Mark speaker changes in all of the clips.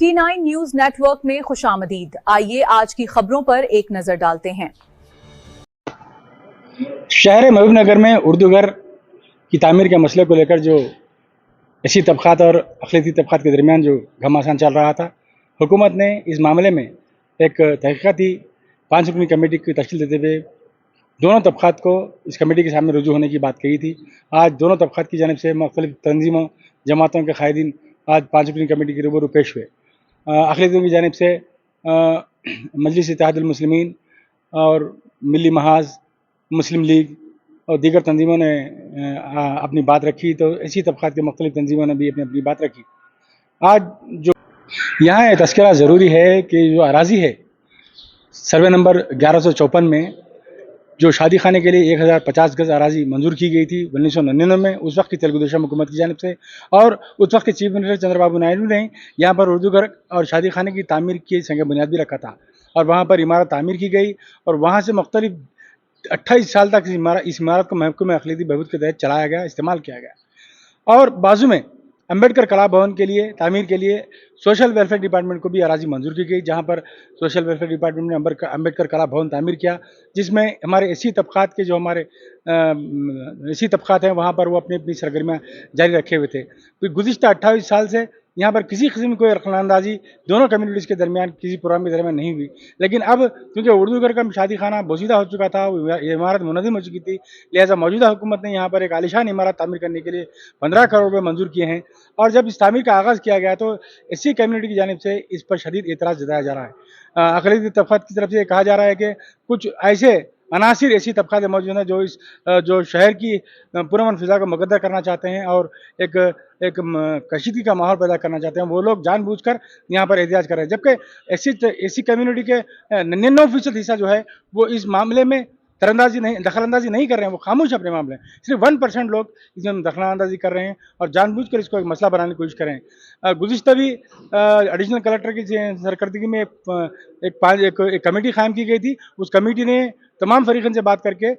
Speaker 1: T9 news network में खुशामदीद। आइए आज की खबरों पर एक नजर डालते हैं।
Speaker 2: शहर महबूबनगर में उर्दू घर की तामीर के मसले को लेकर जो एसी तबक़ात और अक़लियती तबक़ात के दरमियान जो घमासान चल रहा था, हुकूमत ने इस मामले में एक तहक़ीक़ाती 5 रुकनी कमेटी की तश्कील देते हुए दोनों तबक़ात को इस कमेटी के सामने रुजू होने की बात कही थी। आज दोनों तबक़ात की जानिब से मुख्तलिफ़ तंजीमों, जमातों के कायदीन आज 5 रुकनी कमेटी के रूबरू पेश हुए। अक़लियतों की जानिब से मजलिस इत्तेहादुल मुस्लिमीन और मिली महाज़, मुस्लिम लीग और दीगर तंजीमों ने अपनी बात रखी, तो इसी तबक़ात के मुख्तलिफ़ तंजीमों ने भी अपनी अपनी बात रखी। आज जो यहाँ तज़किरा ज़रूरी है कि जो अराज़ी है सर्वे नंबर 1154 में जो शादी खाने के लिए 1050 गज़ अराज़ी मंजूर की गई थी 1999 में, उस वक्त की तेलुगु देशम हुकूमत की जानिब से, और उस वक्त के चीफ मिनिस्टर चंद्रबाबू नायडू ने यहाँ पर उर्दू घर और शादी खाने की तामीर की संग बुनियाद भी रखा था और वहाँ पर इमारत तामीर की गई और वहाँ से मुख्तलिफ 28 साल तक इस इमारत को महकमे अक़लियती बहबूद के तहत चलाया गया, इस्तेमाल किया गया। और बाजू में अम्बेडकर कला भवन के लिए तामीर के लिए सोशल वेलफेयर डिपार्टमेंट को भी अराज़ी मंजूर की गई, जहाँ पर सोशल वेलफेयर डिपार्टमेंट ने अम्बेडकर कला भवन तामीर किया, जिसमें हमारे एसी तबक़ात के जो हमारे एसी तबक़ात हैं वहाँ पर वो अपनी अपनी सरगर्मियाँ जारी रखे हुए थे। तो गुज़िश्ता 28 साल से यहाँ पर किसी किस्म की कोई दखलअंदाज़ी दोनों कम्युनिटीज़ के दरमियान किसी प्रोग्राम के दरमियान नहीं हुई। लेकिन अब क्योंकि उर्दू घर का शादी खाना बोसीदा हो चुका था, ये इमारत मुनज़्ज़म हो चुकी थी, लिहाजा मौजूदा हुकूमत ने यहाँ पर एक आलीशान इमारत तामीर करने के लिए 15 करोड़ रुपये मंजूर किए हैं। और जब इस तामीर का आगाज़ किया गया तो इसी कम्युनिटी की जानिब से इस पर शदीद एतराज़ जताया जा रहा है। अक़लियती तबक़ात की तरफ से कहा जा रहा है कि कुछ ऐसे अनासिर ऐसी तबक़ात मौजूद हैं जो शहर की पुरअमन फ़िज़ा को मुकद्दर करना चाहते हैं और एक कशीदगी का माहौल पैदा करना चाहते हैं। वो लोग जानबूझकर यहाँ पर एहतिजाज कर रहे हैं, जबकि ऐसी कम्युनिटी के 99% हिस्सा जो है वो इस मामले में दखलअंदाज़ी नहीं कर रहे हैं, वो खामोश अपने मामले। सिर्फ 1% लोग इसमें दखलअंदाज़ी कर रहे हैं और जानबूझकर इसको एक मसला बनाने की कोशिश कर रहे हैं। गुज़िश्ता भी एडिशनल कलेक्टर की सरकर्दगी में एक कमेटी कायम की गई थी। उस कमेटी ने तमाम फरीक़न से बात करके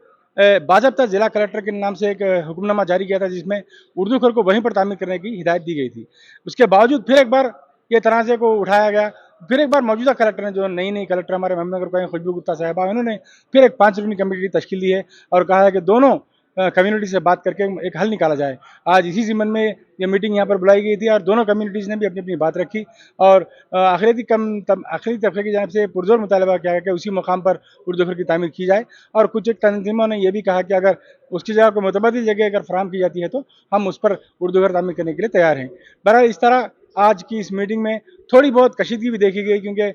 Speaker 2: बाज़ाब्ता ज़िला कलेक्टर के नाम से एक हुक्मनामा जारी किया था, जिसमें उर्दू घर को वहीं पर तामीर करने की हिदायत दी गई थी। उसके बावजूद फिर एक बार ये तनाज़े को उठाया गया। फिर एक बार मौजूदा कलेक्टर ने, जो नई कलेक्टर हमारे महबूबनगर को खुशबू गुप्ता साहिबा, उन्होंने फिर एक 5 रुकनी कमेटी की तश्कील दी है और कहा है कि दोनों कम्युनिटी से बात करके एक हल निकाला जाए। आज इसी ज़िम्मन में ये मीटिंग यहाँ पर बुलाई गई थी और दोनों कम्युनिटीज़ ने भी अपनी अपनी बात रखी और अक़लियती तबक़े की जानिब से पुरज़ोर मुतालबा किया गया कि उसी मुकाम पर उर्दू घर की तामीर की जाए। और कुछ एक तंजीमों ने यह भी कहा कि अगर उसकी जगह को मुतबादिल जगह अगर फराहम की जाती है तो हम उस पर उर्दू घर तामीर करने के लिए तैयार हैं। बहरहाल इस तरह आज की इस मीटिंग में थोड़ी बहुत कशीदगी भी देखी गई, क्योंकि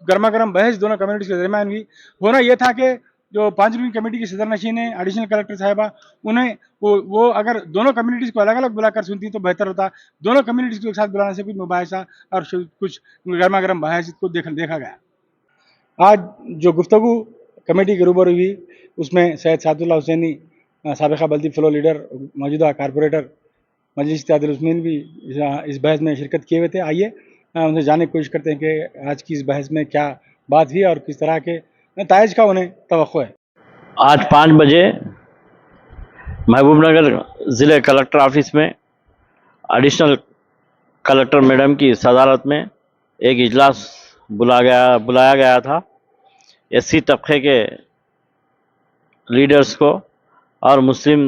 Speaker 2: गर्मा गर्म बहस दोनों कम्युनिटीज़ के दरमियान हुई। होना यह था कि जो 5 रुकनी कमेटी की सदर नशीन है एडिशनल कलेक्टर साहिबा, उन्हें वो अगर दोनों कम्युनिटीज़ को अलग अलग बुलाकर सुनती तो बेहतर होता। दोनों कम्युनिटीज़ को एक साथ बुलाने से कुछ मुबाहिसा और कुछ गर्मा गर्म बहस को देखा गया। आज जो गुफ्तगू कमेटी के रूबरू हुई उसमें सैयद सादुल्लाह हुसैनी, साबिक़ा बल्दी फ्लो लीडर, मौजूदा कारपोरेटर मजलिस इत्तेहादुल मुस्लिमीन भी इस बहस में शिरकत किए हुए थे। आइए उनसे जानने की कोशिश करते हैं कि आज की इस बहस में क्या बात हुई और किस तरह के नताइज का उन्हें तवक्को है।
Speaker 3: आज 5 बजे महबूबनगर ज़िले कलेक्टर ऑफिस में एडिशनल कलेक्टर मैडम की सदारत में एक इजलास बुलाया गया था। एससी तबके के लीडर्स को और मुस्लिम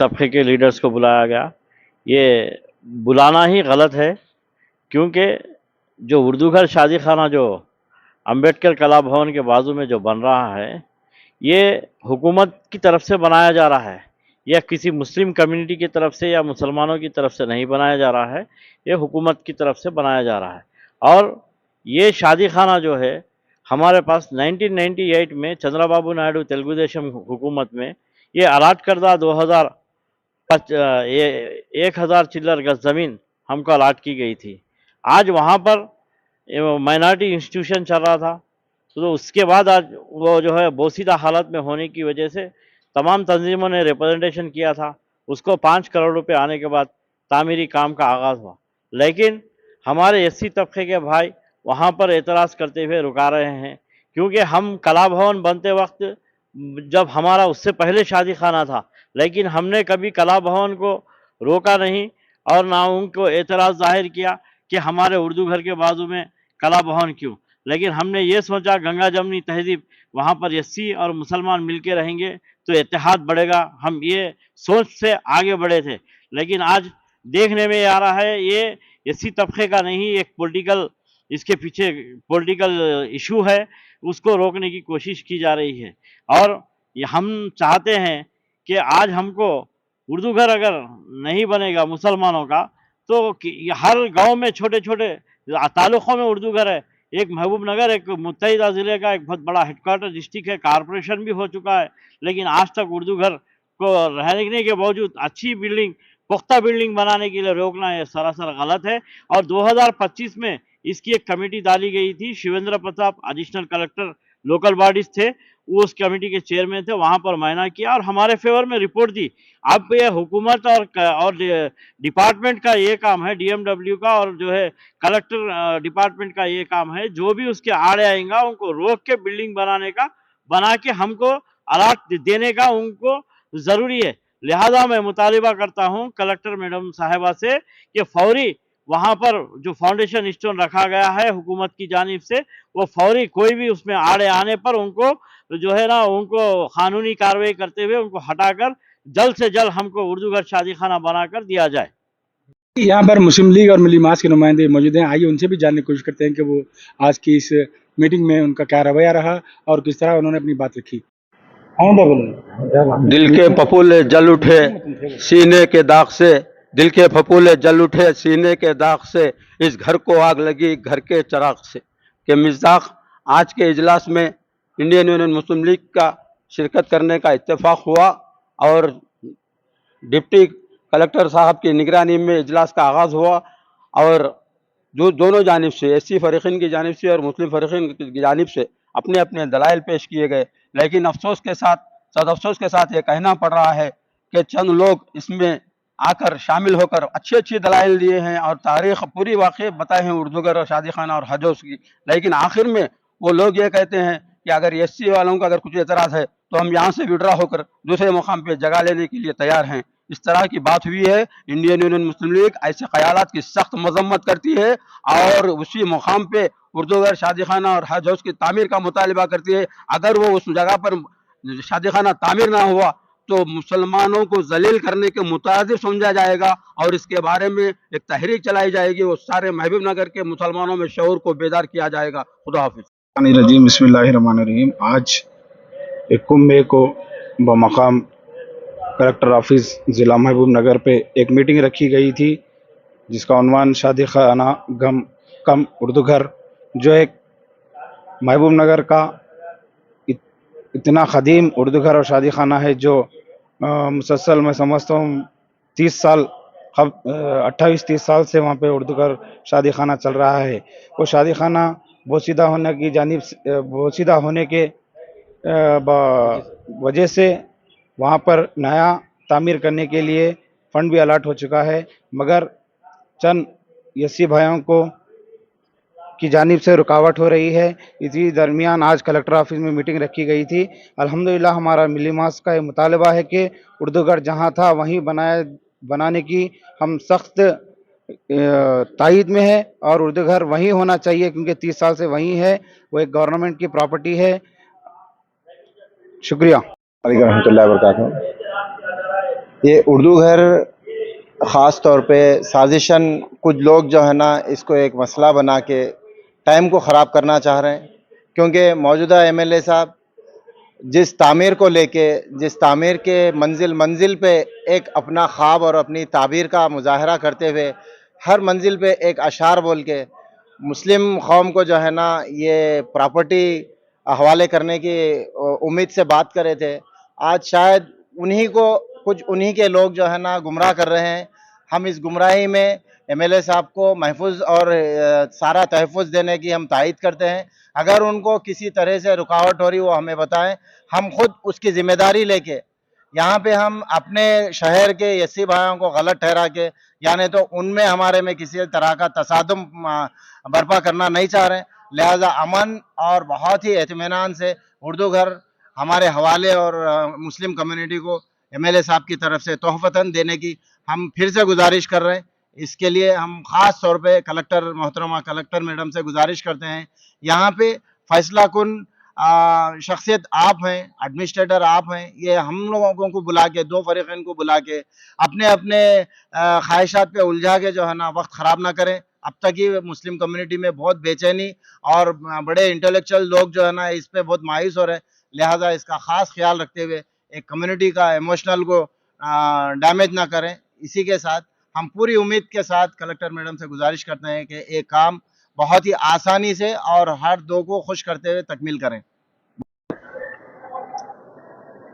Speaker 3: तबके के लीडर्स को बुलाया गया। ये बुलाना ही गलत है, क्योंकि जो उर्दू घर शादी खाना जो अम्बेडकर कला भवन के बाजू में जो बन रहा है, ये हुकूमत की तरफ से बनाया जा रहा है या किसी मुस्लिम कम्युनिटी की तरफ से या मुसलमानों की तरफ से नहीं बनाया जा रहा है, ये हुकूमत की तरफ से बनाया जा रहा है। और ये शादी खाना जो है हमारे पास 1998 में चंद्रबाबू नायडू तेलुगु देशम हुकूमत में ये अलाट करदा 1000 चिल्लर गज ज़मीन हमको अलाट की गई थी। आज वहाँ पर माइनॉरिटी इंस्टीट्यूशन चल रहा था, तो उसके बाद आज वो जो है बोसीदा हालत में होने की वजह से तमाम तंजीमों ने रिप्रेजेंटेशन किया था। उसको 5 करोड़ रुपए आने के बाद तामीरी काम का आगाज़ हुआ, लेकिन हमारे एससी तबके के भाई वहाँ पर एतराज़ करते हुए रुका रहे हैं, क्योंकि हम कला भवन बनते वक्त जब हमारा उससे पहले शादी खाना था, लेकिन हमने कभी कला भवन को रोका नहीं और ना उनको एतराज़ जाहिर किया कि हमारे उर्दू घर के बाजू में कला भवन क्यों, लेकिन हमने ये सोचा गंगा जमनी तहजीब वहाँ पर एससी और मुसलमान मिलके रहेंगे तो इत्तेहाद बढ़ेगा, हम ये सोच से आगे बढ़े थे। लेकिन आज देखने में आ रहा है ये एससी तबके का नहीं, एक पॉलिटिकल, इसके पीछे पॉलिटिकल इशू है, उसको रोकने की कोशिश की जा रही है। और ये हम चाहते हैं कि आज हमको उर्दू घर अगर नहीं बनेगा मुसलमानों का तो हर गांव में छोटे छोटे तालुकों में उर्दू घर है। एक महबूब नगर एक मुत्तहिदा ज़िले का एक बहुत बड़ा हेडक्वार्टर डिस्ट्रिक्ट है, कॉरपोरेशन भी हो चुका है, लेकिन आज तक उर्दू घर को रहने के बावजूद अच्छी बिल्डिंग, पुख्ता बिल्डिंग बनाने के लिए रोकना ये सरासर गलत है। और 2025 में इसकी एक कमेटी डाली गई थी, Shivendra Pratap additional collector local bodies थे, वो उस कमेटी के चेयरमैन थे, वहां पर मायना किया और हमारे फेवर में रिपोर्ट दी। अब ये हुकूमत और डिपार्टमेंट का ये काम है, डीएमडब्ल्यू का और जो है कलेक्टर डिपार्टमेंट का ये काम है, जो भी उसके आड़े आएगा उनको रोक के बिल्डिंग बना के हमको अलर्ट देने का उनको जरूरी है। लिहाजा मैं मुतालिबा करता हूं कलेक्टर मैडम साहिबा से कि फौरी वहां पर जो फाउंडेशन स्टोन रखा गया है हुकूमत की जानिब से, वो फौरी कोई भी उसमें आड़े आने पर उनको जो है ना उनको कानूनी कार्रवाई करते हुए उनको हटाकर जल्द से जल्द हमको उर्दू घर शादी खाना बनाकर दिया जाए।
Speaker 2: यहाँ पर मुस्लिम लीग और मिली मास के नुमाइंदे मौजूद हैं, आइए उनसे भी जानने की कोशिश करते हैं कि वो आज की इस मीटिंग में उनका क्या रवैया रहा और किस तरह उन्होंने अपनी बात रखी।
Speaker 4: दिल के फफूले जल उठे सीने के दाग से, दिल के फफूले जल उठे सीने के दाग से, इस घर को आग लगी घर के चराग से। के मिज़ाक आज के इजलास में इंडियन यूनियन मुस्लिम लीग का शिरकत करने का इत्तेफाक हुआ और डिप्टी कलेक्टर साहब की निगरानी में इजलास का आगाज़ हुआ और जो दोनों जानिब से एससी फरीक़ीन की जानिब से और मुस्लिम फरीक़ीन की जानिब से अपने अपने दलाइल पेश किए गए। लेकिन अफसोस के साथ सदअफसोस के साथ ये कहना पड़ रहा है कि चंद लोग इसमें आकर शामिल होकर अच्छी अच्छी दलाइल दिए हैं और तारीख़ पूरी वाक़ई बताए हैं उर्दू घर और शादी खाना और हज हाउस की, लेकिन आखिर में वो लोग ये कहते हैं कि अगर एससी वालों का अगर कुछ एतराज़ है तो हम यहाँ से विड्रा होकर दूसरे मुकाम पे जगह लेने के लिए तैयार हैं। इस तरह की बात हुई है। इंडियन यूनियन मुस्लिम लीग ऐसे ख्यालात की सख्त मजम्मत करती है और उसी मुकाम पे उर्दू घर शादी खाना और हज हाउस की तामीर का मुतालिबा करती है। अगर वो उस जगह पर शादी खाना तामीर ना हुआ तो मुसलमानों को जलील करने के मुतादिर समझा जाएगा और इसके बारे में एक तहरीक चलाई जाएगी। वो सारे महबूब नगर के मुसलमानों में शऊर को बेदार किया जाएगा। खुदा हाफिज़।
Speaker 5: बिस्मिल्लाहिर्रहमानिर्रहीम। आज 21 मई को बमकाम कलेक्टर ऑफिस ज़िला महबूब नगर पे एक मीटिंग रखी गई थी जिसका उन्वान शादी खाना गम कम उर्दू घर, जो एक महबूब नगर का इतना ख़दीम उर्दू घर और शादी खाना है जो मुसलसल मैं समझता हूँ 28-30 साल से वहाँ पे उर्दू घर शादी खाना चल रहा है। वो शादी खाना बोसीदा होने के वजह से वहाँ पर नया तामीर करने के लिए फ़ंड भी अलॉट हो चुका है, मगर चंद एससी भाइयों को की जानिब से रुकावट हो रही है। इसी दरमियान आज कलेक्टर ऑफिस में मीटिंग रखी गई थी। अल्हम्दुलिल्लाह हमारा मिली मास का ये मुतालबा है कि उर्दू घर जहाँ था वहीं बनाने की हम सख्त तायद में है और उर्दू घर वहीं होना चाहिए क्योंकि 30 साल से वहीं है, वो एक गवर्नमेंट की प्रॉपर्टी है। शुक्रिया।
Speaker 6: रहमतुल्लाहि व बरकातहू। ये उर्दू घर ख़ास तौर पे साजिशन कुछ लोग जो है ना इसको एक मसला बना के टाइम को ख़राब करना चाह रहे हैं, क्योंकि मौजूदा एमएलए साहब जिस तामीर को लेके जिस तामीर के मंजिल पे एक अपना ख्वाब और अपनी ताबीर का मुजाहरा करते हुए हर मंजिल पे एक अशार बोल के मुस्लिम कौम को जो है ना ये प्रॉपर्टी हवाले करने की उम्मीद से बात कर रहे थे, आज शायद उन्हीं के लोग जो है ना गुमराह कर रहे हैं। हम इस गुमराही में एमएलए साहब को महफूज और सारा तहफ़्फ़ुज़ देने की हम तायद करते हैं। अगर उनको किसी तरह से रुकावट हो रही वो हमें बताएं, हम खुद उसकी ज़िम्मेदारी लेके यहाँ पे हम अपने शहर के एससी भाइयों को गलत ठहरा के यानी तो उनमें हमारे में किसी तरह का तसादुम बर्पा करना नहीं चाह रहे हैं। लिहाजा अमन और बहुत ही इत्मीनान से उर्दू घर हमारे हवाले और मुस्लिम कम्युनिटी को एमएलए साहब की तरफ से तोहफ़तन देने की हम फिर से गुजारिश कर रहे हैं। इसके लिए हम खास तौर पे कलेक्टर मोहतरमा कलेक्टर मैडम से गुजारिश करते हैं, यहाँ पे फैसला कुन शख्सियत आप हैं, एडमिनिस्ट्रेटर आप हैं, ये हम लोगों को बुला के, दो फरीकैन को बुला के अपने अपने ख्वाहिशात पे उलझा के जो है ना वक्त ख़राब ना करें। अब तक ही मुस्लिम कम्युनिटी में बहुत बेचैनी और बड़े इंटेलेक्चुअल लोग जो है ना इस पे बहुत मायूस हो रहे हैं, लिहाजा इसका ख़ास ख्याल रखते हुए एक कम्युनिटी का इमोशनल को डैमेज ना करें। इसी के साथ हम पूरी उम्मीद के साथ कलेक्टर मैडम से गुजारिश करते हैं कि एक काम बहुत ही आसानी से और हर दो को खुश करते हुए तकमील करें।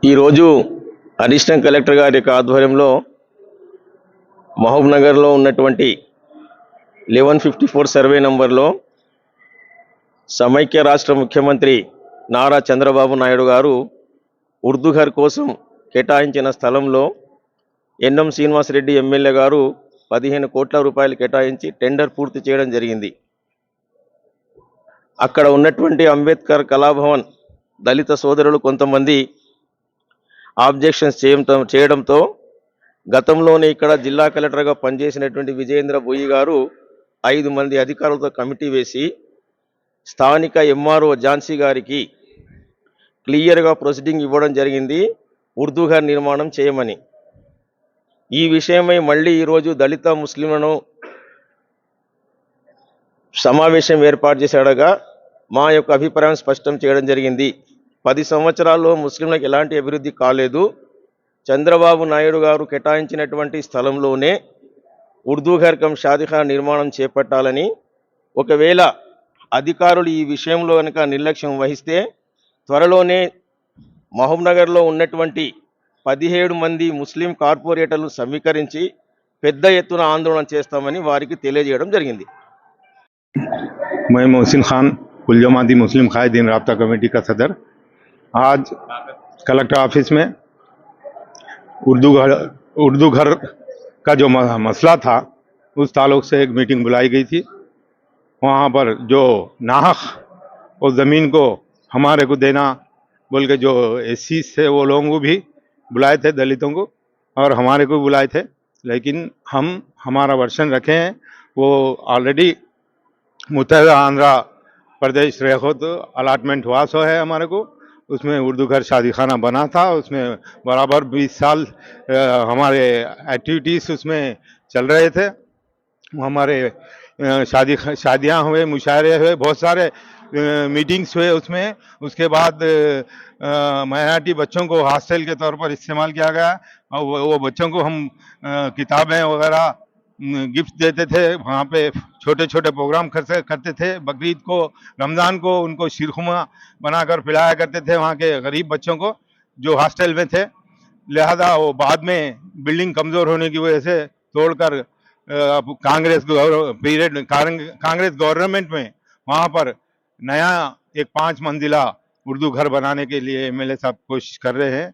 Speaker 7: ఈరోజు అడిషనల్ కలెక్టర్ గారి యొక్క ఆధ్వర్యంలో మహబూబ్ నగర్లో ఉన్నటువంటి 1154 సర్వే నంబర్లో సమైక్య రాష్ట్ర ముఖ్యమంత్రి నారా చంద్రబాబు నాయుడు గారు ఉర్దూ ఘర్ కోసం కేటాయించిన స్థలంలో ఎన్ఎం శ్రీనివాసరెడ్డి ఎమ్మెల్యే గారు 15 కోట్ల రూపాయలు కేటాయించి టెండర్ పూర్తి చేయడం జరిగింది. అక్కడ ఉన్నటువంటి అంబేద్కర్ కళాభవన్ దళిత సోదరులు కొంతమంది ఆబ్జెక్షన్స్ చేయడంతో గతంలోనే ఇక్కడ జిల్లా కలెక్టర్గా పనిచేసినటువంటి విజయేంద్ర బోయి గారు 5 మంది అధికారులతో కమిటీ వేసి స్థానిక ఎంఆర్ఓ ఝాన్సీ గారికి క్లియర్గా ప్రొసీడింగ్ ఇవ్వడం జరిగింది ఉర్దూ ఘర్ నిర్మాణం చేయమని. ఈ విషయమై మళ్ళీ ఈరోజు దళిత ముస్లింలను సమావేశం ఏర్పాటు చేశాడగా మా యొక్క అభిప్రాయం స్పష్టం చేయడం జరిగింది. 10 సంవత్సరాల్లో ముస్లింలకు ఎలాంటి అభివృద్ధి కాలేదు. చంద్రబాబు నాయుడు గారు కేటాయించినటువంటి స్థలంలోనే ఉర్దూ ఘర్ కమ్ షాదీఖానా నిర్మాణం చేపట్టాలని, ఒకవేళ అధికారులు ఈ విషయంలో కనుక నిర్లక్ష్యం వహిస్తే త్వరలోనే మహబూబ్ నగర్లో ఉన్నటువంటి 17 మంది ముస్లిం కార్పొరేటర్లు సమీకరించి పెద్ద ఎత్తున ఆందోళన చేస్తామని వారికి తెలియజేయడం జరిగింది.
Speaker 8: मैं मोहसिन खान कुल जमाती मुस्लिम कायदीन राब्ता कमेटी का सदर आज कलेक्टर ऑफिस में उर्दू घर का जो मसला था उस ताल्लुक से एक मीटिंग बुलाई गई थी। वहाँ पर जो नाहक उस ज़मीन को हमारे को देना बोल के जो एससी से वो लोगों को भी बुलाए थे, दलितों को, और हमारे को बुलाए थे, लेकिन हम हमारा वर्षन रखे हैं। वो ऑलरेडी मुत्तहिदा आंध्र प्रदेश रेखोत अलाटमेंट हुआ सो है हमारे को, उसमें उर्दू घर शादी खाना बना था। उसमें बराबर 20 साल हमारे एक्टिविटीज़ उसमें चल रहे थे। हमारे शादियाँ हुए, मुशायरे हुए, बहुत सारे मीटिंग्स हुए उसमें। उसके बाद माइनॉरिटी बच्चों को हॉस्टल के तौर पर इस्तेमाल किया गया और वो बच्चों को हम किताबें वगैरह गिफ्ट देते थे। वहाँ पे छोटे छोटे प्रोग्राम करते थे। बकरीद को, रमज़ान को उनको शीरखुमा बनाकर पिलाया करते थे वहाँ के गरीब बच्चों को जो हॉस्टल में थे। लिहाजा वो बाद में बिल्डिंग कमज़ोर होने की वजह से तोड़कर कांग्रेस गवर्नमेंट में वहाँ पर नया एक 5 मंजिला उर्दू घर बनाने के लिए एमएलए साहब कोशिश कर रहे हैं।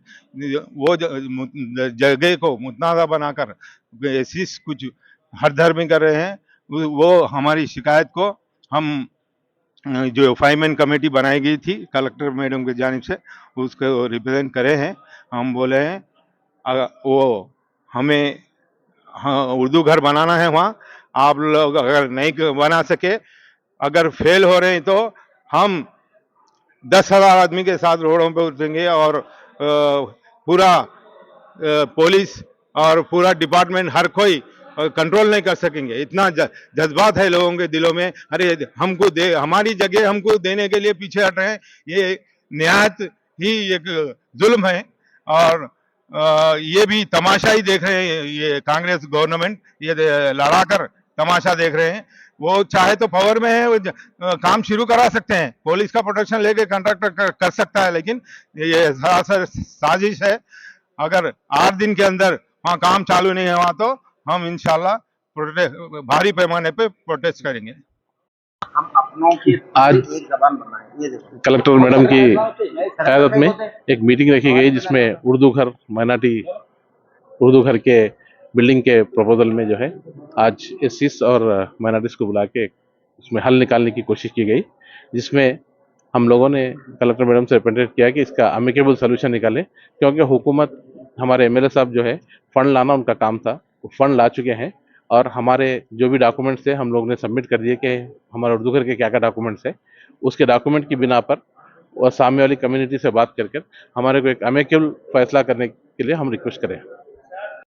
Speaker 8: वो जगह को मुतनाज़ा बनाकर ऐसी कुछ हर धर्म कर रहे हैं। वो हमारी शिकायत को हम जो फाइमैन कमेटी बनाई गई थी कलेक्टर मैडम की जानिब से उसको रिप्रेजेंट करे हैं। हम बोले हैं वो हमें उर्दू घर बनाना है, वहाँ आप लोग अगर नहीं बना सके, अगर फेल हो रहे हैं तो हम 10,000 आदमी के साथ रोडों पे उतरेंगे और पूरा पुलिस और पूरा डिपार्टमेंट हर कोई कंट्रोल नहीं कर सकेंगे। इतना जज्बात है लोगों के दिलों में, अरे हमको दे, हमारी जगह हमको देने के लिए पीछे हट रहे हैं। ये निहायत ही एक जुल्म है और ये भी तमाशा ही देख रहे हैं। ये कांग्रेस गवर्नमेंट ये लड़ाकर तमाशा देख रहे हैं। वो चाहे तो पावर में है, वो काम शुरू करा सकते हैं, पुलिस का प्रोटेक्शन लेके कॉन्ट्रैक्टर कर सकता है, लेकिन ये सरासर साजिश है। अगर 8 दिन के अंदर वहाँ काम चालू नहीं हुआ तो हम इंशाल्लाह भारी पैमाने पे प्रोटेस्ट करेंगे।
Speaker 9: आज कलेक्टर मैडम की क़यादत में एक मीटिंग रखी गई जिसमें उर्दू घर के बिल्डिंग के प्रपोजल में जो है आज एससीस और माइनॉरिटीज़ को बुला के उसमें हल निकालने की कोशिश की गई, जिसमें हम लोगों ने कलेक्टर मैडम से रिप्रेजेंट किया कि इसका अमिकेबल सोल्यूशन निकालें, क्योंकि हुकूमत हमारे एमएलए साहब जो है फंड लाना उनका काम था, वो फंड ला चुके हैं और हमारे जो भी डॉक्यूमेंट्स थे हम लोग ने सबमिट कर दिए कि हमारे उर्दू घर के क्या क्या डॉक्यूमेंट्स है, उसके डॉक्यूमेंट की बिना पर और सामने वाली कम्युनिटी से बात करके हमारे को एक अमेकेबल फैसला करने के लिए हम रिक्वेस्ट करें।